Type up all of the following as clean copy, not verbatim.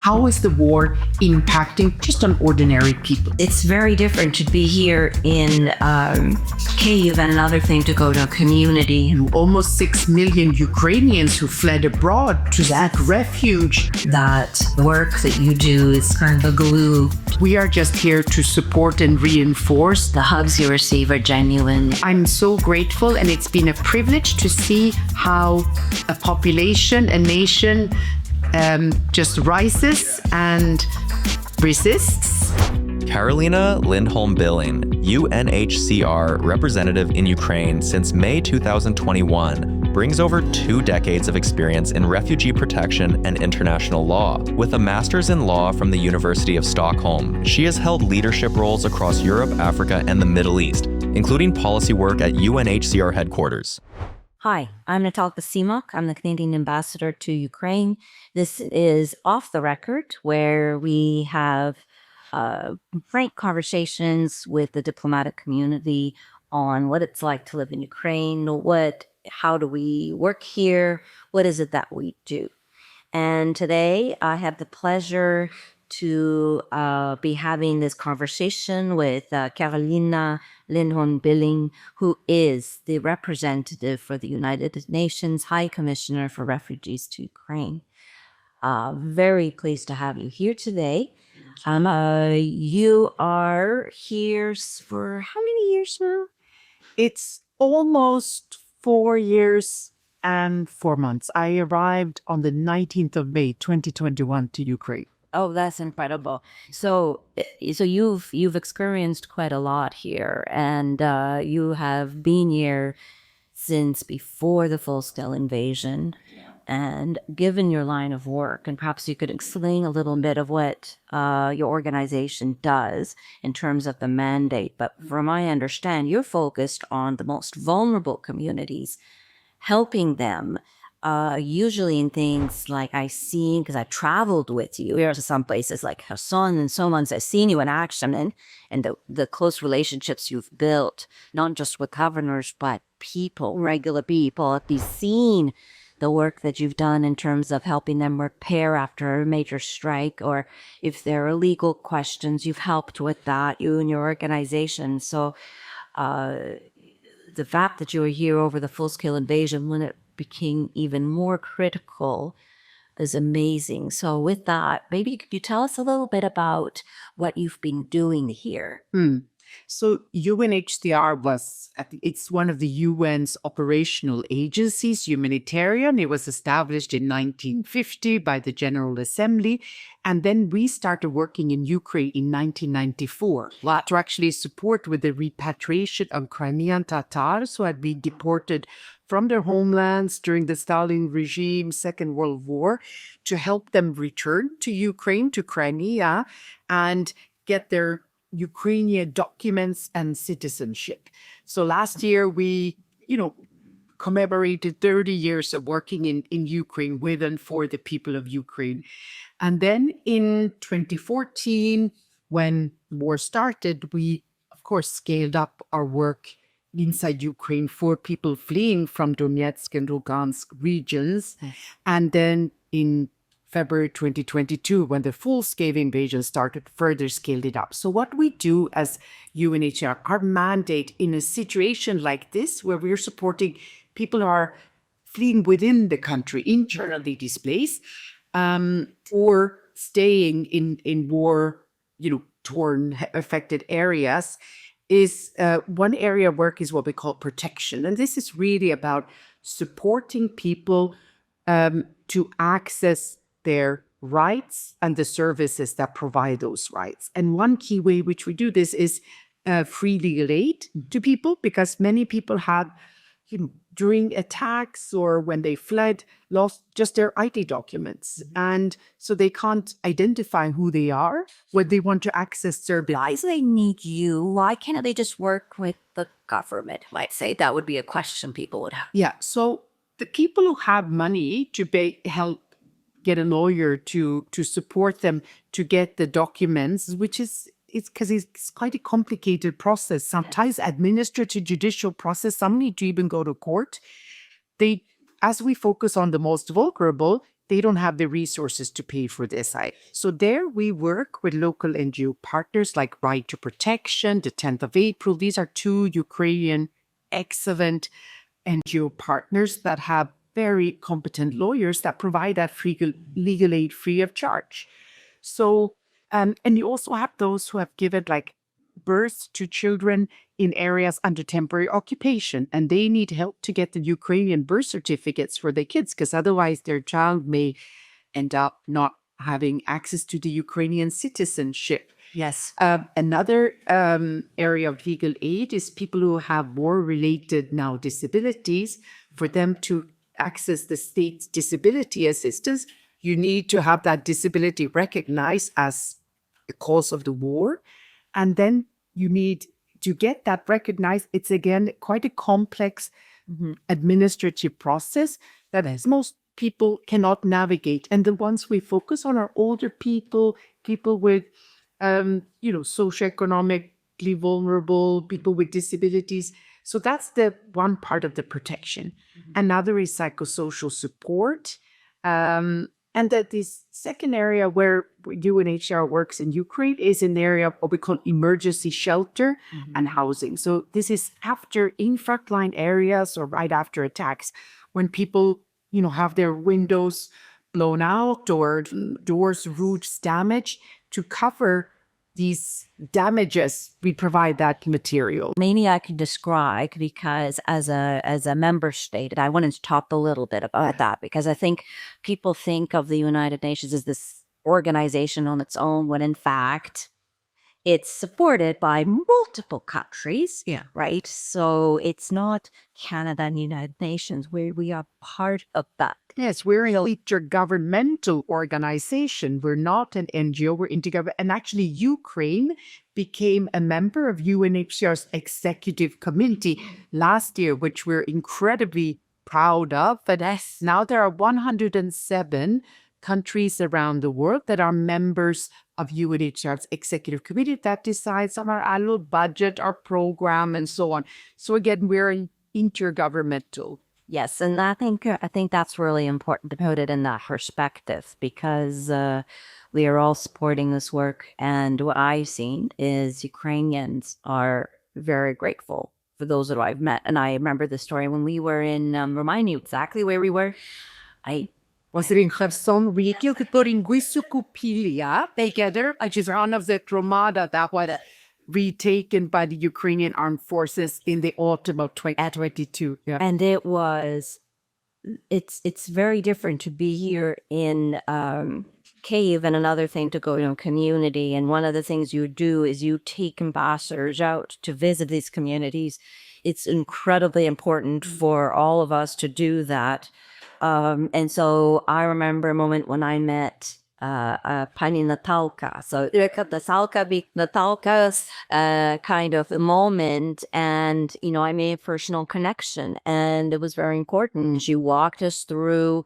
How is the war impacting just on ordinary people? It's very different to be here in Kyiv and another thing to go to a community. Almost 6 million Ukrainians who fled abroad to seek refuge. That work that you do is kind of a glue. We are just here to support and reinforce. The hugs you receive are genuine. I'm so grateful, and it's been a privilege to see how a population, a nation, just rises and resists. Karolina Lindholm Billing, UNHCR Representative in Ukraine since May 2021, brings over 2 decades of experience in refugee protection and international law. With a master's in law from the University of Stockholm, she has held leadership roles across Europe, Africa, and the Middle East, including policy work at UNHCR headquarters. Hi, I'm Natalka Cmoc. I'm the Canadian ambassador to Ukraine. This is Off the Record, where we have frank conversations with the diplomatic community on what it's like to live in Ukraine, how do we work here, what is it that we do. And today I have the pleasure to be having this conversation with Karolina Lindholm Billing, who is the representative for the United Nations High Commissioner for Refugees to Ukraine. Very pleased to have you here today. You are here for how many years now? It's almost 4 years and 4 months. I arrived on the 19th of May, 2021 to Ukraine. Oh, that's incredible. So you've experienced quite a lot here, and you have been here since before the full-scale invasion. And given your line of work, and perhaps you could explain a little bit of what your organization does in terms of the mandate. But from my understand, you're focused on the most vulnerable communities, helping them. Usually in things like I've seen, because I traveled with you here to some places like Kherson and so on, so I've seen you in action and the close relationships you've built, not just with governors, but people, regular people. Have you seen the work that you've done in terms of helping them repair after a major strike, or if there are legal questions, you've helped with that, you and your organization. So the fact that you were here over the full-scale invasion, when it became even more critical, is amazing. So with that, maybe could you tell us a little bit about what you've been doing here? So UNHCR it's one of the UN's operational agencies, humanitarian. It was established in 1950 by the General Assembly. And then we started working in Ukraine in 1994 to actually support with the repatriation of Crimean Tatars who had been deported from their homelands during the Stalin regime, Second World War, to help them return to Ukraine, to Crimea, and get their Ukrainian documents and citizenship. So last year we, commemorated 30 years of working in Ukraine with and for the people of Ukraine. And then in 2014, when war started, we, of course, scaled up our work inside Ukraine for people fleeing from Donetsk and Lugansk regions. And then in February 2022, when the full-scale invasion started, further scaled it up. So what we do as UNHCR, our mandate in a situation like this, where we're supporting people who are fleeing within the country, internally displaced, or staying in war, torn, affected areas, is one area of work is what we call protection. And this is really about supporting people to access their rights and the services that provide those rights. And one key way which we do this is free legal aid to people, because many people have, during attacks or when they fled, lost just their ID documents. And so they can't identify who they are when they want to access services. Why do they need you? Why can't they just work with the government? Might say that would be a question people would have. Yeah, so the people who have money to help get a lawyer to support them to get the documents, which is because it's quite a complicated process, sometimes administrative judicial process. Some need to even go to court. As we focus on the most vulnerable, they don't have the resources to pay for this. So there we work with local NGO partners like Right to Protection, the 10th of April. These are two Ukrainian excellent NGO partners that have very competent lawyers that provide that legal aid free of charge. So, and you also have those who have given like birth to children in areas under temporary occupation, and they need help to get the Ukrainian birth certificates for their kids, because otherwise their child may end up not having access to the Ukrainian citizenship. Yes. Another area of legal aid is people who have more related now disabilities. For them to access the state's disability assistance, you need to have that disability recognized as a cause of the war. And then you need to get that recognized. It's again quite a complex administrative process that most people cannot navigate. And the ones we focus on are older people, people with, socioeconomically vulnerable, people with disabilities. So that's the one part of the protection. Another is psychosocial support. And that this second area where UNHCR works in Ukraine is an area of what we call emergency shelter and housing. So this is in frontline areas or right after attacks, when people, have their windows blown out or doors, roofs damaged. To cover these damages, we provide that material. Maybe I can describe, because as a member state, and I wanted to talk a little bit about that, because I think people think of the United Nations as this organization on its own, when in fact it's supported by multiple countries. Yeah. Right. So it's not Canada and United Nations, where we are part of that. Yes, we're an intergovernmental organization. We're not an NGO, we're intergovernmental. And actually, Ukraine became a member of UNHCR's executive committee last year, which we're incredibly proud of. But now there are 107 countries around the world that are members of UNHCR's executive committee that decides on our annual budget, our program, and so on. So again, we're intergovernmental. Yes, and I think that's really important to put it in that perspective, because we are all supporting this work, and what I've seen is Ukrainians are very grateful for those that I've met. And I remember the story when we were in, remind me exactly where we were. Was it in Kherson region? But in Rusokopilia together, which is one of the Tromada that was retaken by the Ukrainian armed forces in the autumn of 2022. Yeah. And it's very different to be here in Kyiv, and another thing to go to a community. And one of the things you do is you take ambassadors out to visit these communities. It's incredibly important for all of us to do that. And so I remember a moment when I met Pani Natalka. So Natalka's kind of a moment, and I made a personal connection, and it was very important. She walked us through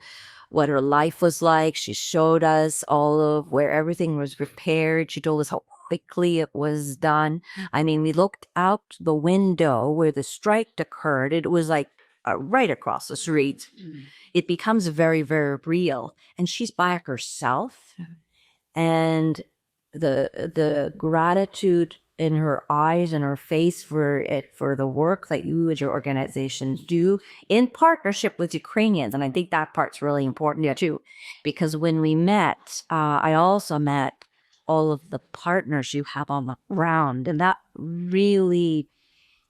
what her life was like. She showed us all of where everything was repaired. She told us how quickly it was done. I mean, we looked out the window where the strike occurred. It was like right across the street. It becomes very, very real. And she's by herself. And the gratitude in her eyes and her face for the work that you as your organization do in partnership with Ukrainians. And I think that part's really important too, because when we met, I also met all of the partners you have on the ground, and that really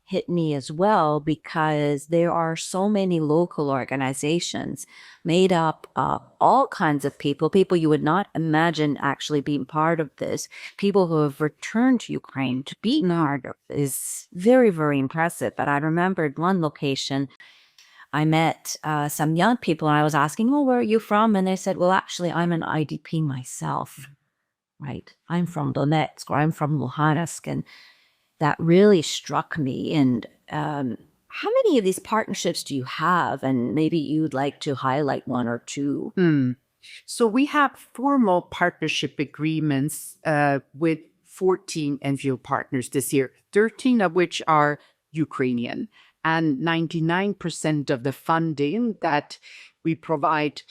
hit me as well, because there are so many local organizations made up of all kinds of people you would not imagine actually being part of this, people who have returned to Ukraine to be part of this. Very, very impressive. But I remembered one location, I met some young people, and I was asking, well, where are you from? And they said, well, actually, I'm an IDP myself, right? I'm from Donetsk, or I'm from Luhansk. And that really struck me. And how many of these partnerships do you have? And maybe you'd like to highlight one or two. So we have formal partnership agreements with 14 NGO partners this year, 13 of which are Ukrainian. And 99% of the funding that we provide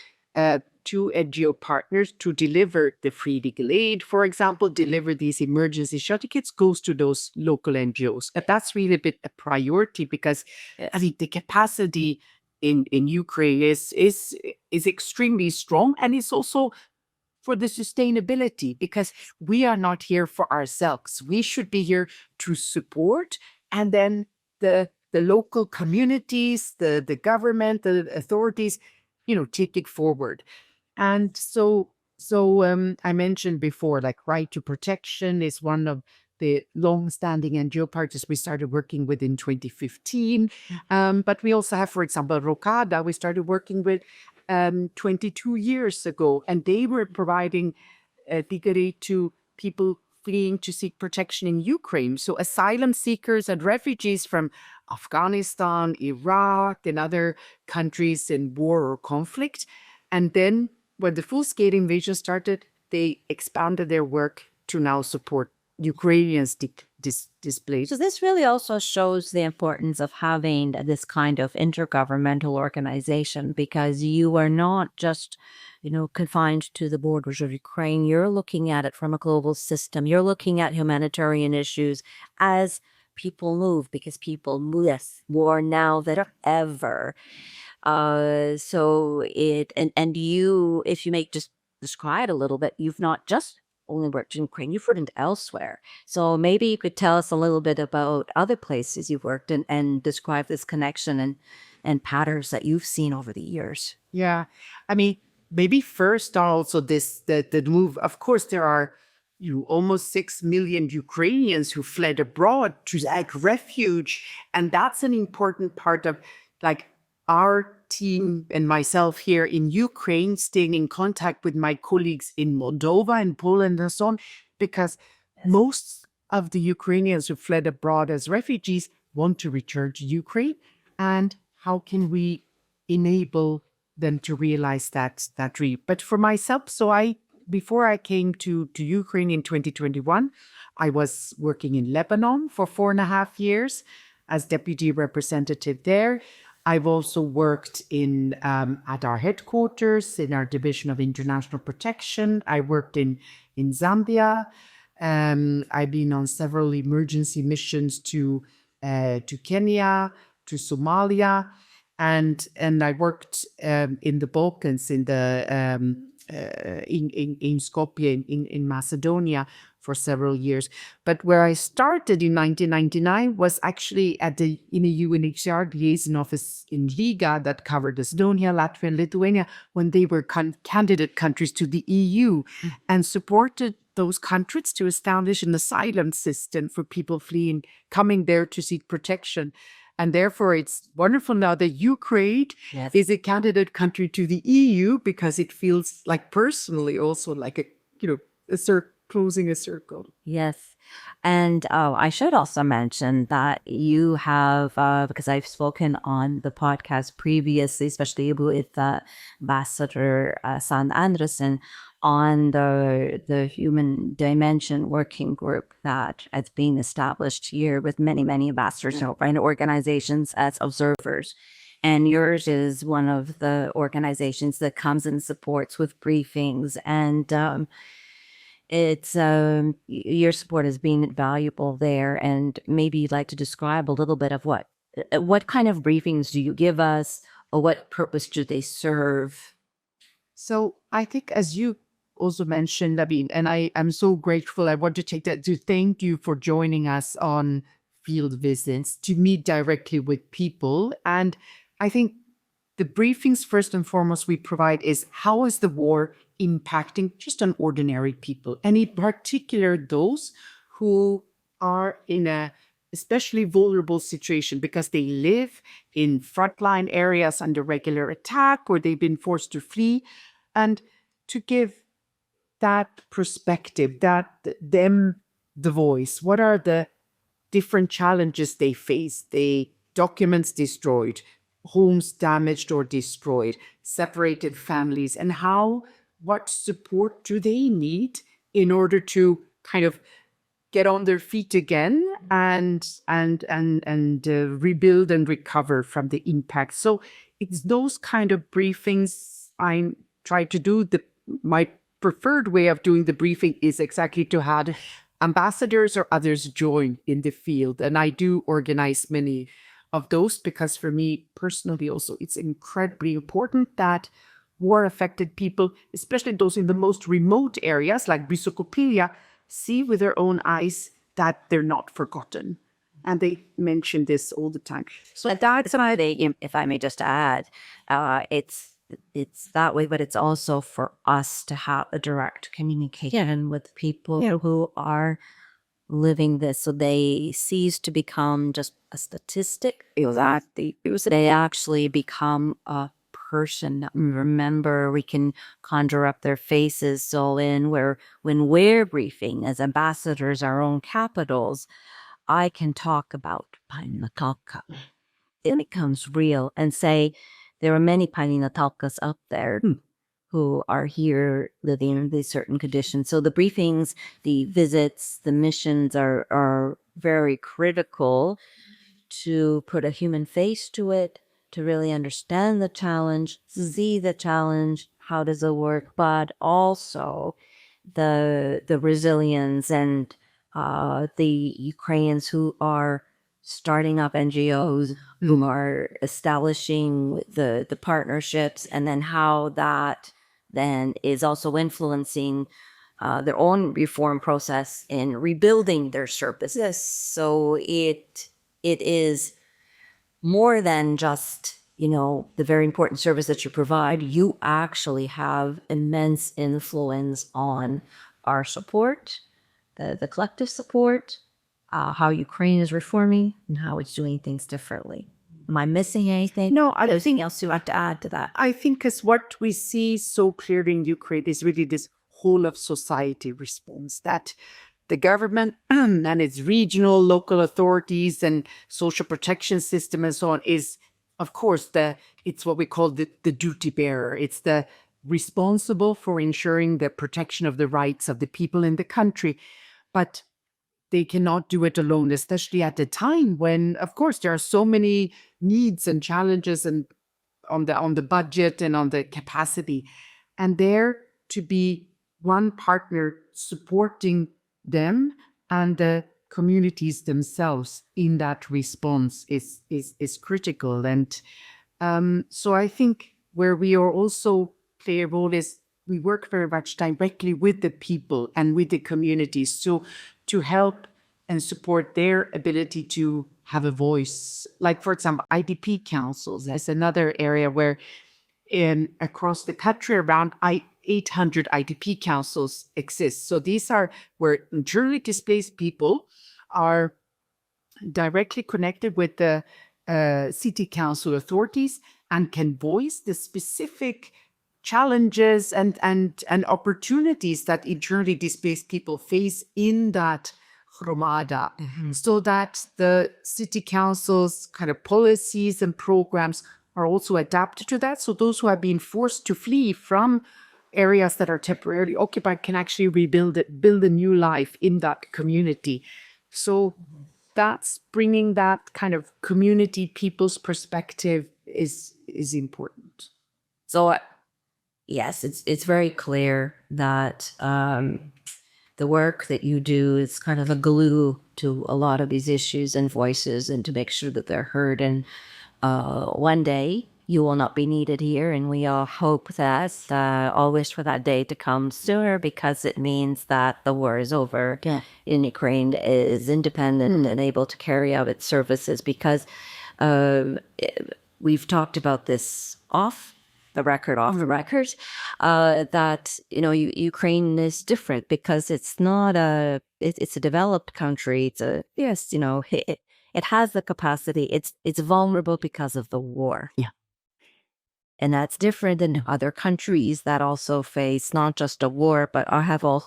to NGO partners to deliver the free legal aid, for example, deliver these emergency shuttle kits goes to those local NGOs. And that's really a bit a priority because I think the capacity in Ukraine is extremely strong, and it's also for the sustainability, because we are not here for ourselves. We should be here to support, and then the local communities, the government, the authorities, take it forward. And I mentioned before, like right to protection is one of the long-standing NGO partners we started working with in 2015. But we also have, for example, Rokada, we started working with 22 years ago, and they were providing legal aid to people fleeing to seek protection in Ukraine. So asylum seekers and refugees from Afghanistan, Iraq, and other countries in war or conflict. And then when the full-scale invasion started, they expanded their work to now support Ukrainians displaced. So this really also shows the importance of having this kind of intergovernmental organization, because you are not just, confined to the borders of Ukraine. You're looking at it from a global system. You're looking at humanitarian issues as people move, because people move more now than ever. If you may just describe it a little bit, you've not just only worked in Ukraine, you've worked elsewhere. So maybe you could tell us a little bit about other places you've worked in and describe this connection and patterns that you've seen over the years. Yeah. I mean, maybe first also the move. Of course, there are almost 6 million Ukrainians who fled abroad to seek refuge. And that's an important part of like our team and myself here in Ukraine, staying in contact with my colleagues in Moldova and Poland and so on, because most of the Ukrainians who fled abroad as refugees want to return to Ukraine. And how can we enable them to realize that dream? But for myself, before I came to Ukraine in 2021, I was working in Lebanon for 4.5 years as deputy representative there. I've also worked at our headquarters in our division of international protection. I worked in Zambia. I've been on several emergency missions to Kenya, to Somalia, and I worked in the Balkans, in Skopje, in Macedonia, for several years. But where I started in 1999 was actually in a UNHCR liaison office in Riga that covered Estonia, Latvia, and Lithuania when they were candidate countries to the EU, and supported those countries to establish an asylum system for people coming there to seek protection. And therefore, it's wonderful now that Ukraine is a candidate country to the EU, because it feels like personally also like closing a circle. Yes. And I should also mention that you have, because I've spoken on the podcast previously, especially with Ambassador San Anderson, on the Human Dimension working group that has been established here with many, many ambassadors and organizations as observers. And yours is one of the organizations that comes and supports with briefings, and it's your support has been valuable there. And maybe you'd like to describe a little bit of what kind of briefings do you give us, or what purpose do they serve? So I think, as you also mentioned, and I'm so grateful. I want to take that to thank you for joining us on field visits to meet directly with people. And I think the briefings, first and foremost, we provide is how is the war impacting just on ordinary people, and in particular those who are in a especially vulnerable situation because they live in frontline areas under regular attack, or they've been forced to flee, and to give that perspective, them the voice. What are the different challenges they face? Documents destroyed, homes damaged or destroyed, separated families, and what support do they need in order to kind of get on their feet again and rebuild and recover from the impact. So it's those kind of briefings try to do my preferred way of doing the briefing is exactly to have ambassadors or others join in the field. And I do organize many of those because for me personally also, it's incredibly important that war-affected people, especially those in the most remote areas like Rusokopilia, see with their own eyes that they're not forgotten. And they mention this all the time. So that's why if I may just add, it's that way, but it's also for us to have a direct communication with people who are living this, so they cease to become just a statistic. They actually become a person that we remember. We can conjure up their faces. So when we're briefing as ambassadors our own capitals, I can talk about Karolina Natalka. It becomes real and say there are many Karolina Natalkas up there who are here living in these certain conditions. So the briefings, the visits, the missions are very critical to put a human face to it, to really understand the challenge, see the challenge, how does it work, but also the resilience and the Ukrainians who are starting up NGOs, who are establishing the partnerships, and then how that then is also influencing their own reform process in rebuilding their services. So it is more than just, the very important service that you provide. You actually have immense influence on our support, the collective support, how Ukraine is reforming, and how it's doing things differently. Am I missing anything? No, Anything else you have to add to that? I think because what we see so clearly in Ukraine is really this whole of society response, that the government and its regional, local authorities and social protection system and so on is, of course, it's what we call the duty bearer. It's the responsible for ensuring the protection of the rights of the people in the country. But they cannot do it alone, especially at a time when, of course, there are so many needs and challenges and on the budget and on the capacity. And there to be one partner supporting them and the communities themselves in that response is critical. And so I think where we are also play a role is we work very much directly with the people and with the communities. So to help and support their ability to have a voice. Like, for example, IDP councils. That's another area where across the country, around 800 IDP councils exist. So these are where internally displaced people are directly connected with the city council authorities and can voice the specific challenges and opportunities that internally displaced people face in that hromada, so that the city council's kind of policies and programs are also adapted to that. So those who have been forced to flee from areas that are temporarily occupied can actually build a new life in that community. So that's bringing that kind of community people's perspective is important. So yes, it's very clear that the work that you do is kind of a glue to a lot of these issues and voices, and to make sure that they're heard. And one day you will not be needed here, and we all hope that, all wish for that day to come sooner, because it means that the war is over in Ukraine, is independent and able to carry out its services. Because we've talked about this off the record, that, Ukraine is different because it's not it's a developed country. It has the capacity. It's vulnerable because of the war. Yeah. And that's different than other countries that also face not just a war, but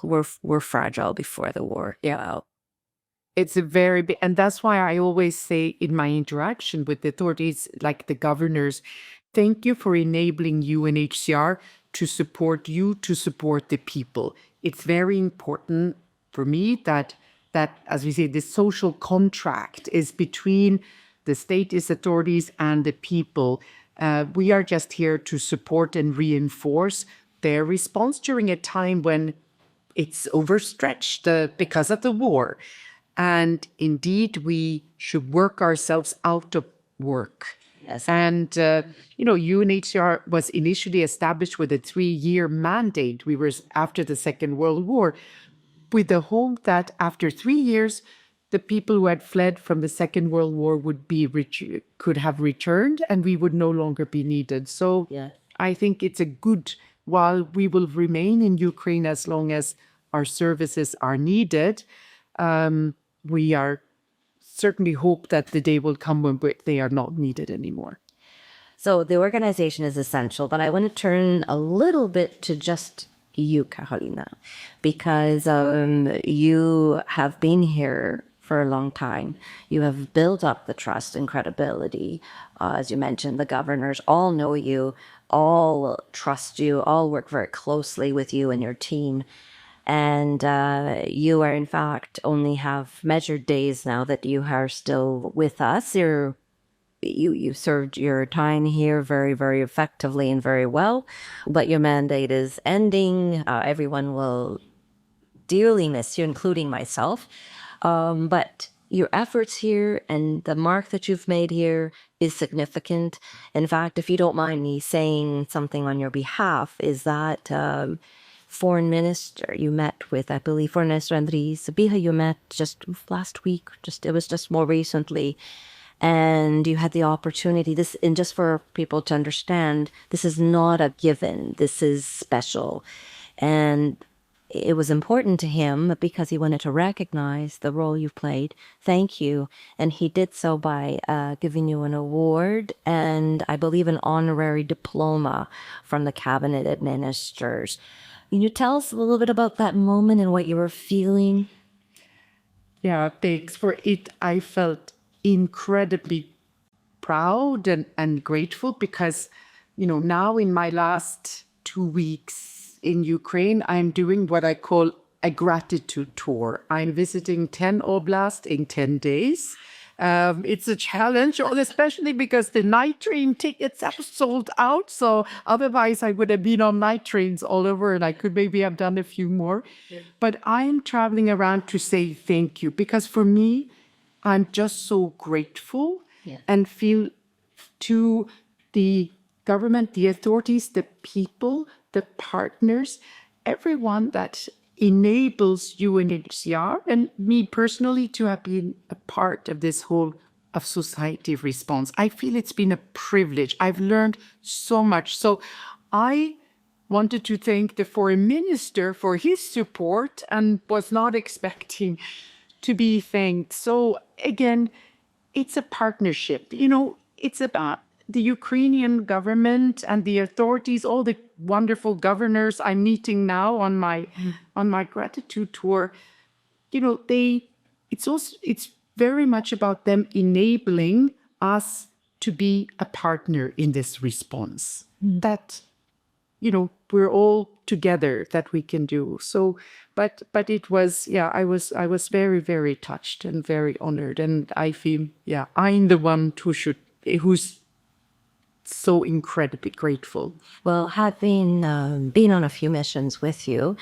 were fragile before the war. Yeah. It's a very big, and that's why I always say in my interaction with the authorities, like the governors, thank you for enabling UNHCR to support you, to support the people. It's very important for me that, as we say, the social contract is between the state authorities and the people. We are just here to support and reinforce, their response during a time when it's overstretched because of the war. And indeed, we should work ourselves out of work. Yes. And, UNHCR was initially established with a 3-year mandate. We were after the Second World War, with the hope that after 3 years, the people who had fled from the Second World War could have returned and we would no longer be needed. So Yeah. I think it's a good, while we will remain in Ukraine as long as our services are needed, we are certainly hope that the day will come when they are not needed anymore. So the organization is essential, but I want to turn a little bit to just you, Karolina, because you have been here for a long time. You have built up the trust and credibility. As you mentioned, the governors all know you, all trust you, all work very closely with you and your team. And you are, in fact, only have measured days now that you are still with us. You served your time here very, very effectively and very well, but your mandate is ending. Everyone will dearly miss you, including myself. But your efforts here and the mark that you've made here is significant. In fact, if you don't mind me saying something on your behalf, is that foreign minister you met with, I believe, Foreign Minister Andriy Sabiha, you met just last week, it was just more recently. And you had the opportunity, and just for people to understand, this is not a given, this is special. And it was important to him because he wanted to recognize the role you've played. Thank you. And he did so by giving you an award and I believe an honorary diploma from the cabinet of ministers. Can you tell us a little bit about that moment and what you were feeling? Yeah, thanks for it. I felt incredibly proud and grateful because, now in my last 2 weeks in Ukraine, I'm doing what I call a gratitude tour. I'm visiting 10 oblasts in 10 days. It's a challenge, especially because the night train tickets are sold out. So otherwise I would have been on night trains all over and I could maybe have done a few more. Yeah. But I'm traveling around to say thank you because for me, I'm just so grateful and feel to the government, the authorities, the people, the partners, everyone that enables UNHCR and me personally to have been a part of this whole of society response. I feel it's been a privilege. I've learned so much. So I wanted to thank the foreign minister for his support and was not expecting to be thanked. So again, it's a partnership. It's about the Ukrainian government and the authorities, all the wonderful governors I'm meeting now on my gratitude tour. It's very much about them enabling us to be a partner in this response. That we're all together that we can do. So, but it was, I was very, very touched and very honored. And I feel, I'm the one who's so incredibly grateful. Well, having been on a few missions with you,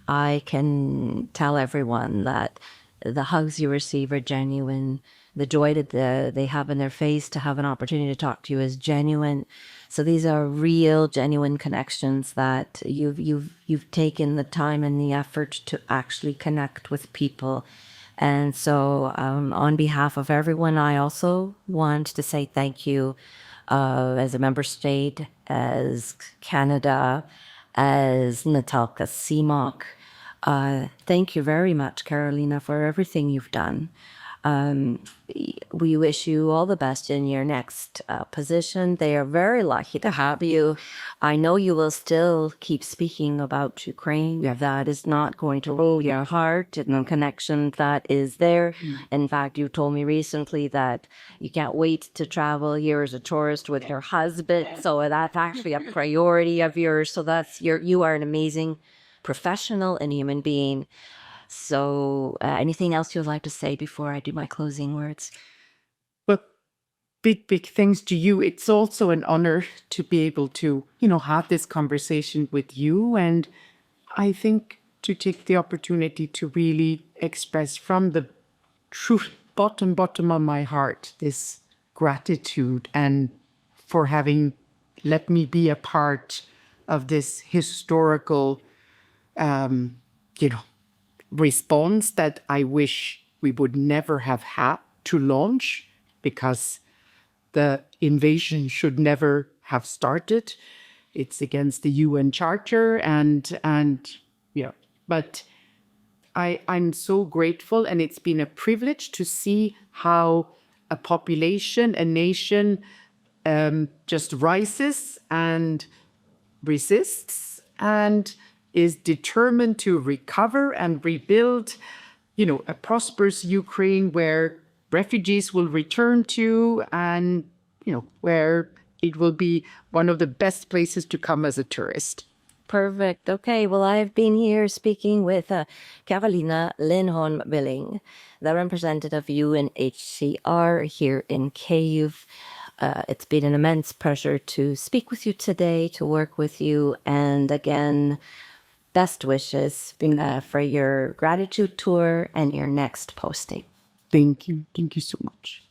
I can tell everyone that the hugs you receive are genuine. The joy that they have in their face to have an opportunity to talk to you is genuine. So these are real, genuine connections that you've taken the time and the effort to actually connect with people. And so on behalf of everyone, I also want to say thank you as a member state, as Canada, as Natalka Cmoc. Thank you very much, Karolina, for everything you've done. We wish you all the best in your next position. They are very lucky to have you. I know you will still keep speaking about Ukraine. That is not going to roll your heart and the connection that is there. In fact, you told me recently that you can't wait to travel here as a tourist with your husband. So that's actually a priority of yours. So you are an amazing professional and human being. So anything else you'd like to say before I do my closing words? Well, big thanks to you. It's also an honor to be able to, have this conversation with you. And I think to take the opportunity to really express from the true bottom of my heart this gratitude and for having let me be a part of this historical, response that I wish we would never have had to launch, because the invasion should never have started. It's against the UN Charter and yeah. But I'm so grateful, and it's been a privilege to see how a population, a nation, just rises and resists and is determined to recover and rebuild, a prosperous Ukraine where refugees will return to, and, where it will be one of the best places to come as a tourist. Perfect. Okay. Well, I've been here speaking with Karolina Lindholm Billing, the representative of UNHCR here in Kyiv. It's been an immense pleasure to speak with you today, to work with you. And again, best wishes for your gratitude tour and your next posting. Thank you. Thank you so much.